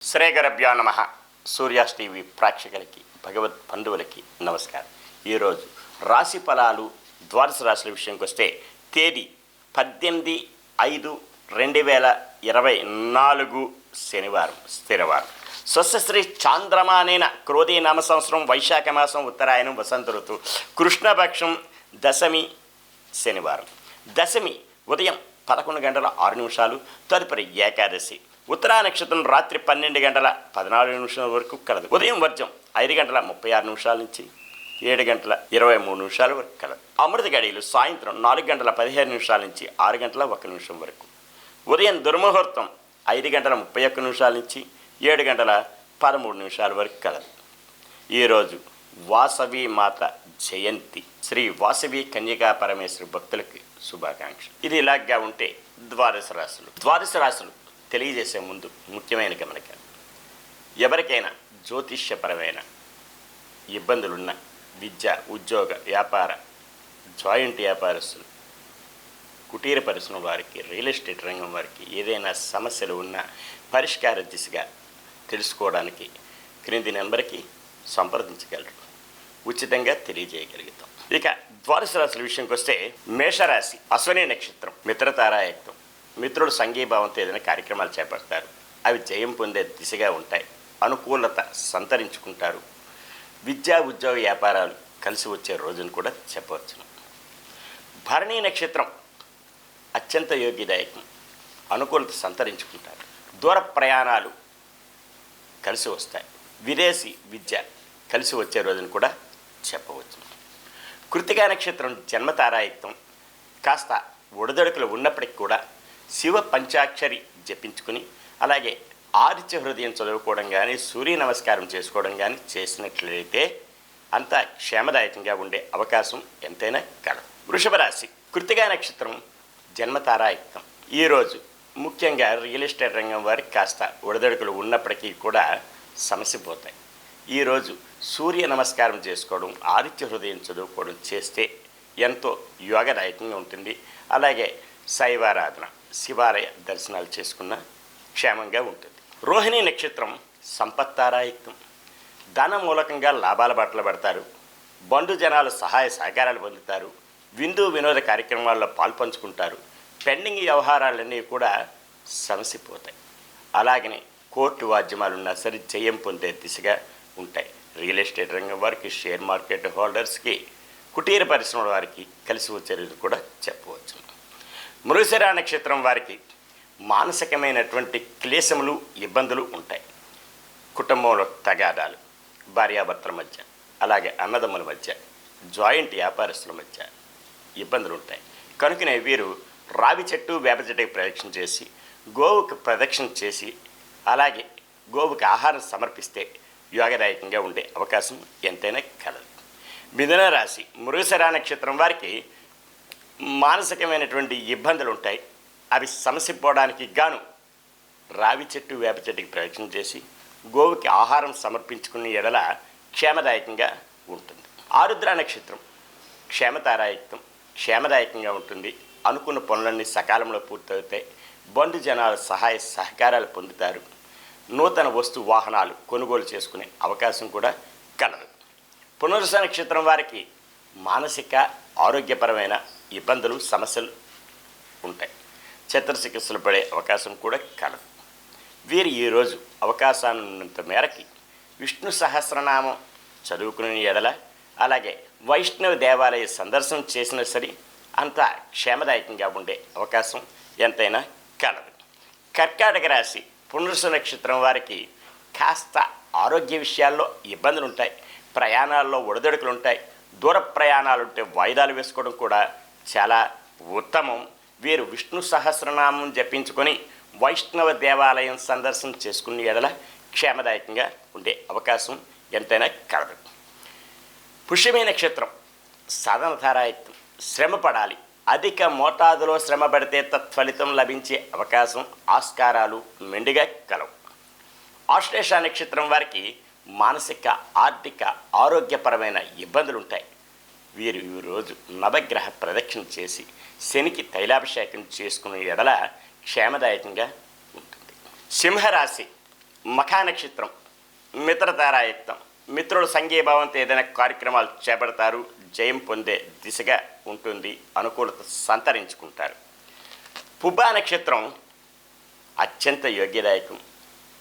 శ్రీగరభ్యో నమ. సూర్యాస్ టీవీ ప్రేక్షకులకి భగవత్ బంధువులకి నమస్కారం. ఈరోజు రాశి ఫలాలు ద్వాదశ రాశుల విషయంకి వస్తే తేదీ 18/5/2024 శనివారం స్థిరవారం. స్వస్యశ్రీ చాంద్రమానేన క్రోధీ నామ సంవత్సరం వైశాఖ మాసం ఉత్తరాయణం వసంత ఋతువు కృష్ణపక్షం దశమి శనివారం. దశమి ఉదయం 11:06 తదుపరి ఏకాదశి. ఉత్తరా నక్షత్రం రాత్రి 12:14 వరకు కలదు. ఉదయం వర్జం 5:36 నుంచి 7:23 వరకు కలదు. అమృత గడియలు సాయంత్రం 4:15 నుంచి 6:01 వరకు. ఉదయం దుర్ముహూర్తం 5:31 నుంచి 7:13 వరకు కలదు. ఈరోజు వాసవి మాత జయంతి. శ్రీ వాసవి కన్యకా పరమేశ్వరి భక్తులకి శుభాకాంక్షలు. ఇది ఇలాగా ఉంటే ద్వాదశ రాశులు తెలియజేసే ముందు ముఖ్యమైన గమనిక, ఎవరికైనా జ్యోతిష్యపరమైన ఇబ్బందులున్న విద్య, ఉద్యోగ, వ్యాపార, జాయింట్ వ్యాపారస్తులు, కుటీర పరిశ్రమ వారికి, రియల్ ఎస్టేట్ రంగం వారికి ఏదైనా సమస్యలు ఉన్నా పరిష్కార దిశగా తెలుసుకోవడానికి క్రింది నెంబర్కి సంప్రదించగలరు. ఉచితంగా తెలియజేయగలుగుతాం. ఇక ద్వాదశ రాశుల విషయంకి వస్తే మేషరాశి అశ్వని నక్షత్రం మిత్రతారాయుక్తం. మిత్రుడు సంఘీభావంతో ఏదైనా కార్యక్రమాలు చేపడతారు. అవి జయం పొందే దిశగా ఉంటాయి. అనుకూలత సంతరించుకుంటారు. విద్యా, ఉద్యోగ, వ్యాపారాలు కలిసి వచ్చే రోజును కూడా చెప్పవచ్చును. భరణీ నక్షత్రం అత్యంత యోగ్యదాయకం. అనుకూలత సంతరించుకుంటారు. దూర ప్రయాణాలు కలిసి వస్తాయి. విదేశీ విద్య కలిసి వచ్చే రోజును కూడా చెప్పవచ్చు. కృత్తికా నక్షత్రం జన్మతారాయుక్తం. కాస్త ఒడిదొడుకులు ఉన్నప్పటికీ కూడా శివ పంచాక్షరి జపించుకుని, అలాగే ఆదిత్య హృదయం చదువుకోవడం కానీ, సూర్య నమస్కారం చేసుకోవడం కానీ చేసినట్లయితే అంతా క్షేమదాయకంగా ఉండే అవకాశం ఎంతైనా కలదు. వృషభ రాశి కృత్తికా నక్షత్రం జన్మతారాయుక్తం. ఈరోజు ముఖ్యంగా రియల్ ఎస్టేట్ రంగం వారికి కాస్త ఒడిదొడుకులు ఉన్నప్పటికీ కూడా సమస్య పోతాయి. ఈరోజు సూర్య నమస్కారం చేసుకోవడం, ఆదిత్య హృదయం చదువుకోవడం చేస్తే ఎంతో యోగదాయకంగా ఉంటుంది. అలాగే శైవారాధన, శివాలయ దర్శనాలు చేసుకున్న క్షేమంగా ఉంటుంది. రోహిణి నక్షత్రం సంపత్తారాయుక్తం. ధన మూలకంగా లాభాల బాటలో పడతారు. బంధు జనాలు సహాయ సహకారాలు పొందుతారు. విందు వినోద కార్యక్రమాల్లో పాల్పంచుకుంటారు. పెండింగ్ వ్యవహారాలన్నీ కూడా సమసిపోతాయి. అలాగనే కోర్టు వాద్యమాలున్నా సరే జయం పొందే దిశగా ఉంటాయి. రియల్ ఎస్టేట్ రంగం వారికి, షేర్ మార్కెట్ హోల్డర్స్కి, కుటీర పరిశ్రమల వారికి కలిసి వచ్చేది కూడా చెప్పవచ్చు. మృగశిర నక్షత్రం వారికి మానసికమైనటువంటి క్లేశములు, ఇబ్బందులు ఉంటాయి. కుటుంబంలో తగాదాలు, భార్యాభర్తల మధ్య, అలాగే అన్నదమ్ముల మధ్య, జాయింట్ వ్యాపారస్తుల మధ్య ఇబ్బందులు ఉంటాయి. కనుకనే వీరు రావి చెట్టు, వేప చెట్టుకి ప్రదక్షిణ చేసి, గోవుకు ప్రదక్షిణ చేసి, అలాగే గోవుకి ఆహారం సమర్పిస్తే యోగదాయకంగా ఉండే అవకాశం ఎంతైనా కలదు. మిథున రాశి మృగశిర నక్షత్రం వారికి మానసికమైనటువంటి ఇబ్బందులు ఉంటాయి. అవి సమసిపోవడానికి గాను రావి చెట్టు, వేప చెట్టుకి ప్రదక్షిణ చేసి గోవుకి ఆహారం సమర్పించుకునే ఎడల క్షేమదాయకంగా ఉంటుంది. ఆరుద్ర నక్షత్రం క్షేమతారాయుక్తం. క్షేమదాయకంగా ఉంటుంది. అనుకున్న పనులన్నీ సకాలంలో పూర్తవుతాయి. బంధు జనాల సహాయ సహకారాలు పొందుతారు. నూతన వస్తు వాహనాలు కొనుగోలు చేసుకునే అవకాశం కూడా కలదు. పునరుస నక్షత్రం వారికి మానసిక ఆరోగ్యపరమైన ఇబ్బందులు, సమస్యలు ఉంటాయి. చిత్రచికిత్సలు పడే అవకాశం కూడా కలదు. వీరు ఈరోజు అవకాశాన్నంత మేరకి విష్ణు సహస్రనామం చదువుకునే ఎడల, అలాగే వైష్ణవ దేవాలయ సందర్శనం చేసినా సరే అంతా క్షేమదాయకంగా ఉండే అవకాశం ఎంతైనా కలదు. కర్కాటక రాశి పునరుస నక్షత్రం వారికి కాస్త ఆరోగ్య విషయాల్లో ఇబ్బందులు ఉంటాయి. ప్రయాణాల్లో ఒడిదొడుకులు ఉంటాయి. దూర ప్రయాణాలు ఉంటే వాయిదాలు వేసుకోవడం కూడా చాలా ఉత్తమం. వీరు విష్ణు సహస్రనామం జపించుకొని వైష్ణవ దేవాలయం సందర్శన చేసుకునే ఎడల క్షేమదాయకంగా ఉండే అవకాశం ఎంతైనా కలదు. పుష్యమి నక్షత్రం సాధనధారాయుక్తం. శ్రమ పడాలి. అధిక మోతాదులో శ్రమ పడితే తత్ఫలితం లభించే అవకాశం, ఆస్కారాలు మెండుగా కలవు. ఆశ్లేష నక్షత్రం వారికి మానసిక, ఆర్థిక, ఆరోగ్యపరమైన ఇబ్బందులు ఉంటాయి. వీరు ఈరోజు నవగ్రహ ప్రదక్షిణ చేసి శనికి తైలాభిషేకం చేసుకునే ఎడల క్షేమదాయకంగా ఉంటుంది. సింహరాశి మఖా నక్షత్రం మిత్రతారాయుక్తం. మిత్రుల సంఘీభావంతో ఏదైనా కార్యక్రమాలు చేపడతారు, జయం పొందే దిశగా ఉంటుంది, అనుకూలత సంతరించుకుంటారు. పుబ్బా నక్షత్రం అత్యంత యోగ్యదాయకం,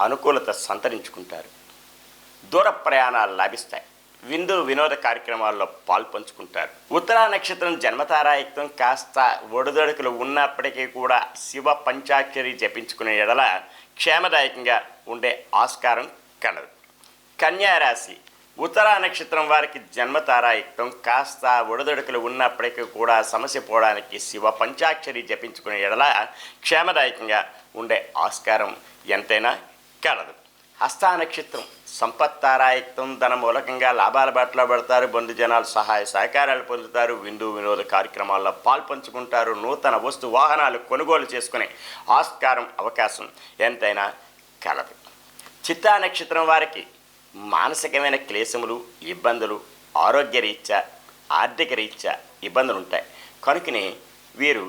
అనుకూలత సంతరించుకుంటారు. దూర ప్రయాణాలు లాభిస్తాయి, విందు వినోద కార్యక్రమాల్లో పాల్పంచుకుంటారు. ఉత్తరా నక్షత్రం జన్మతారాయుక్తం, కాస్త ఒడిదొడుకులు ఉన్నప్పటికీ కూడా శివ పంచాక్షరి జపించుకునే ఎడల క్షేమదాయకంగా ఉండే ఆస్కారం కలదు. కన్యారాశి ఉత్తరా నక్షత్రం వారికి జన్మతారాయుక్తం, కాస్త ఒడిదొడుకులు ఉన్నప్పటికీ కూడా సమస్య పోవడానికి శివ పంచాక్షరి జపించుకునే ఎడల క్షేమదాయకంగా ఉండే ఆస్కారం ఎంతైనా కలదు. హస్తా నక్షత్రం సంపత్తారాయుక్తం, ధన మూలకంగా లాభాల బాటలో పడతారు, బంధుజనాలు సహాయ సహకారాలు పొందుతారు, విందు వినోద కార్యక్రమాల్లో పాల్పంచుకుంటారు, నూతన వస్తు వాహనాలు కొనుగోలు చేసుకునే ఆస్కారం అవకాశం ఎంతైనా కలదు. చిత్తా నక్షత్రం వారికి మానసికమైన క్లేశములు, ఇబ్బందులు, ఆరోగ్యరీత్యా ఆర్థిక రీత్యా ఇబ్బందులు ఉంటాయి. కనుకనే వీరు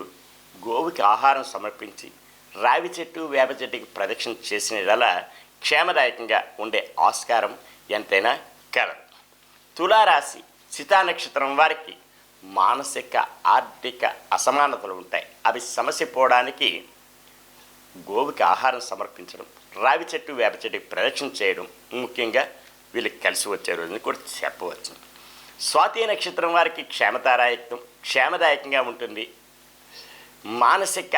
గోవుకి ఆహారం సమర్పించి రావి చెట్టు వేప చెట్టుకి ప్రదక్షిణ చేసిన క్షేమదాయకంగా ఉండే ఆస్కారం ఎంతైనా కలదు. తులారాశి చితా నక్షత్రం వారికి మానసిక ఆర్థిక అసమానతలు ఉంటాయి. అవి సమస్య పోవడానికి గోవుకి ఆహారం సమర్పించడం, రావి చెట్టు వేప చెట్టుకి ప్రదక్షిణ చేయడం ముఖ్యంగా వీళ్ళకి కలిసి వచ్చే రోజుని కూడా చెప్పవచ్చు. స్వాతి నక్షత్రం వారికి క్షేమతారాయుక్తం, క్షేమదాయకంగా ఉంటుంది, మానసిక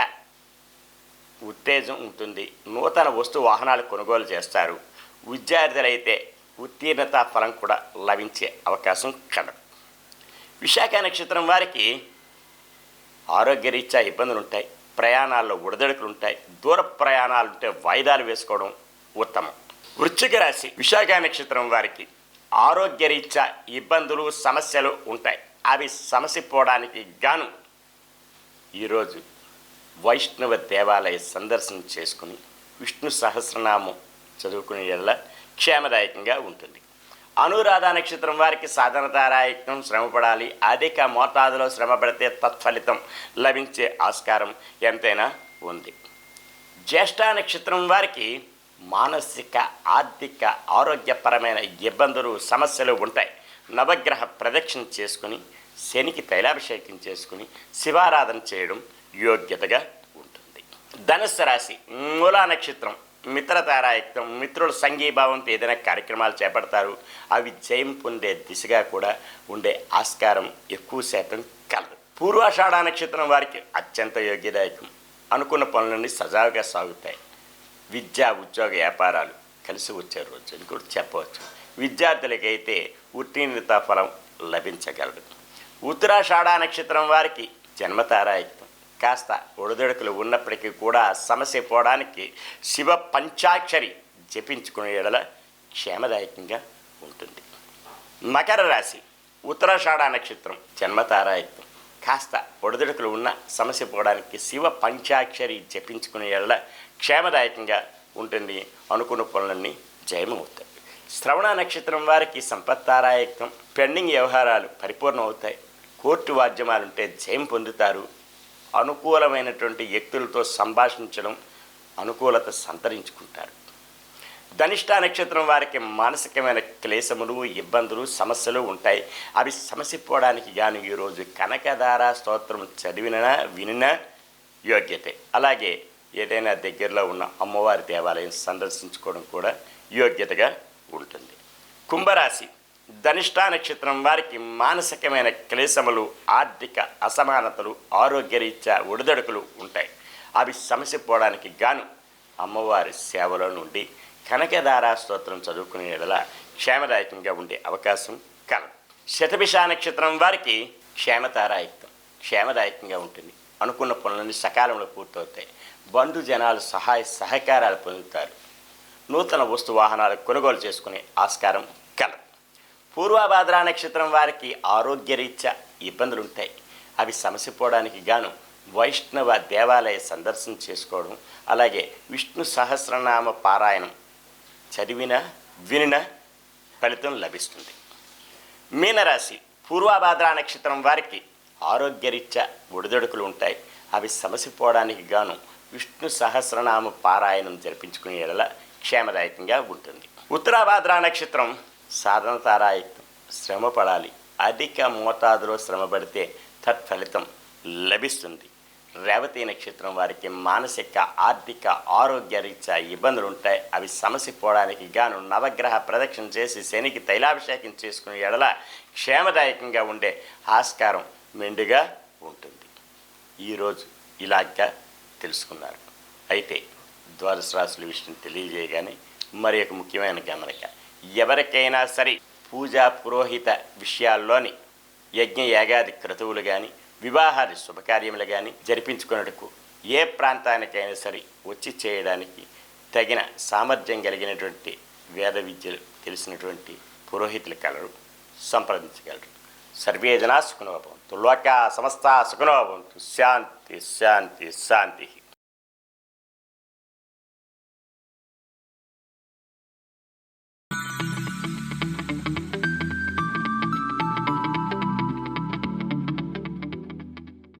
ఉత్తేజం ఉంటుంది, నూతన వస్తు వాహనాలు కొనుగోలు చేస్తారు. విద్యార్థులైతే ఉత్తీర్ణత ఫలం కూడా లభించే అవకాశం కలదు. విశాఖ నక్షత్రం వారికి ఆరోగ్యరీత్యా ఇబ్బందులు ఉంటాయి, ప్రయాణాల్లో ఒడిదొడుకులు ఉంటాయి, దూర ప్రయాణాలు ఉంటే వాయిదాలు వేసుకోవడం ఉత్తమం. వృశ్చిక రాశి విశాఖ నక్షత్రం వారికి ఆరోగ్యరీత్యా ఇబ్బందులు సమస్యలు ఉంటాయి. అవి సమస్య పోవడానికి గాను ఈరోజు వైష్ణవ దేవాలయ సందర్శన చేసుకుని విష్ణు సహస్రనామం చదువుకునే ఎడల క్షేమదాయకంగా ఉంటుంది. అనురాధ నక్షత్రం వారికి సాధనతారాయుక్తం, శ్రమపడాలి, అధిక మోతాదులో శ్రమ పడితే తత్ఫలితం లభించే ఆస్కారం ఎంతైనా ఉంది. జ్యేష్ఠ నక్షత్రం వారికి మానసిక ఆర్థిక ఆరోగ్యపరమైన ఇబ్బందులు సమస్యలు ఉంటాయి. నవగ్రహ ప్రదక్షిణ చేసుకుని శనికి తైలాభిషేకం చేసుకుని శివారాధన చేయడం యోగ్యతగా ఉంటుంది. ధనుస్సు రాశి మూలా నక్షత్రం మిత్రతారాయుక్తం, మిత్రుల సంఘీభావంతో ఏదైనా కార్యక్రమాలు చేపడతారు, అవి జయం పొందే దిశగా కూడా ఉండే ఆస్కారం ఎక్కువ శాతం కలదు. పూర్వాషాఢ నక్షత్రం వారికి అత్యంత యోగ్యదాయకం, అనుకున్న పనులన్నీ సజావుగా సాగుతాయి. విద్యా ఉద్యోగ వ్యాపారాలు కలిసి వచ్చే రోజు అని కూడా చెప్పవచ్చు. విద్యార్థులకైతే ఉత్తీర్ణత ఫలం లభించగలదు. ఉత్తరాషాఢ నక్షత్రం వారికి జన్మతారాయుక్తం, కాస్త ఒడిదొడుకులు ఉన్నప్పటికీ కూడా సమస్య పోవడానికి శివ పంచాక్షరి జపించుకునే ఎడల క్షేమదాయకంగా ఉంటుంది. మకర రాశి ఉత్తరాషాఢ నక్షత్రం జన్మతారాయుక్తం, కాస్త ఒడిదొడుకులు ఉన్న సమస్య పోవడానికి శివ పంచాక్షరి జపించుకునే ఎడల క్షేమదాయకంగా ఉంటుంది, అనుకున్న పనులన్నీ జయమవుతాయి. శ్రవణ నక్షత్రం వారికి సంపత్తారాయుక్తం, పెండింగ్ వ్యవహారాలు పరిపూర్ణం అవుతాయి, కోర్టు వాద్యమాలుంటే జయం పొందుతారు, అనుకూలమైనటువంటి వ్యక్తులతో సంభాషించడం అనుకూలత సంతరించుకుంటారు. ధనిష్ట నక్షత్రం వారికి మానసికమైన క్లేశములు, ఇబ్బందులు, సమస్యలు ఉంటాయి. అవి సమస్య పోవడానికి గాను ఈరోజు కనకదార స్తోత్రం చదివినా వినినా యోగ్యతే. అలాగే ఏదైనా దగ్గరలో ఉన్న అమ్మవారి దేవాలయం సందర్శించుకోవడం కూడా యోగ్యతగా ఉంటుంది. కుంభరాశి ధనిష్ట నక్షత్రం వారికి మానసికమైన క్లేశములు, ఆర్థిక అసమానతలు, ఆరోగ్యరీత్యా ఒడిదొడుకులు ఉంటాయి. అవి సమస్య పోవడానికి గాను అమ్మవారి సేవలో నుండి కనకదారా స్తోత్రం చదువుకునే ఎడల క్షేమదాయకంగా ఉండే అవకాశం కలదు. శతభిష నక్షత్రం వారికి క్షేమతారాయుక్తం, క్షేమదాయకంగా ఉంటుంది, అనుకున్న పనులన్నీ సకాలంలో పూర్తవుతాయి, బంధు జనాలు సహాయ సహకారాలు పొందుతారు, నూతన వస్తు వాహనాలు కొనుగోలు చేసుకునే ఆస్కారం కలదు. పూర్వభాద్ర నక్షత్రం వారికి ఆరోగ్యరీత్యా ఇబ్బందులు ఉంటాయి. అవి సమస్య పోవడానికి గాను వైష్ణవ దేవాలయ సందర్శన చేసుకోవడం, అలాగే విష్ణు సహస్రనామ పారాయణం చదివిన వినిన ఫలితం లభిస్తుంది. మీనరాశి పూర్వభాద్ర నక్షత్రం వారికి ఆరోగ్యరీత్యా ఒడిదొడుకులు ఉంటాయి. అవి సమస్య పోవడానికి గాను విష్ణు సహస్రనామ పారాయణం జరిపించుకునే ఎడల క్షేమదాయకంగా ఉంటుంది. ఉత్తరాభాద్ర నక్షత్రం సాధన తారాయుక్తం. శ్రమ పడాలి. అధిక మోతాదులో శ్రమ పడితే తత్ఫలితం లభిస్తుంది. రేవతి నక్షత్రం వారికి మానసిక ఆర్థిక ఆరోగ్య రీత్యా ఇబ్బందులు ఉంటాయి. అవి సమసిపోవడానికి గాను నవగ్రహ ప్రదక్షిణ చేసి శనికి తైలాభిషేకం చేసుకునే ఎడల క్షేమదాయకంగా ఉండే ఆస్కారం మెండుగా ఉంటుంది. ఈరోజు ఇలాగా తెలుసుకున్నారు. అయితే ద్వాదశ రాశుల విషయం తెలియజేయగానే మరి ఒక ముఖ్యమైన గమనిక, ఎవరికైనా సరే పూజా పురోహిత విషయాల్లోని యజ్ఞ యాగాది క్రతువులు కానీ వివాహాది శుభకార్యములు కానీ జరిపించుకున్నట్టుకు ఏ ప్రాంతానికైనా సరే వచ్చి చేయడానికి తగిన సామర్థ్యం కలిగినటువంటి వేద విద్యలు తెలిసినటువంటి పురోహితులు కలరు, సంప్రదించగలరు. సర్వే జనా సుఖినో భవంతు. లోకా సమస్తా సుఖినో భవంతు. శాంతి శాంతి శాంతి.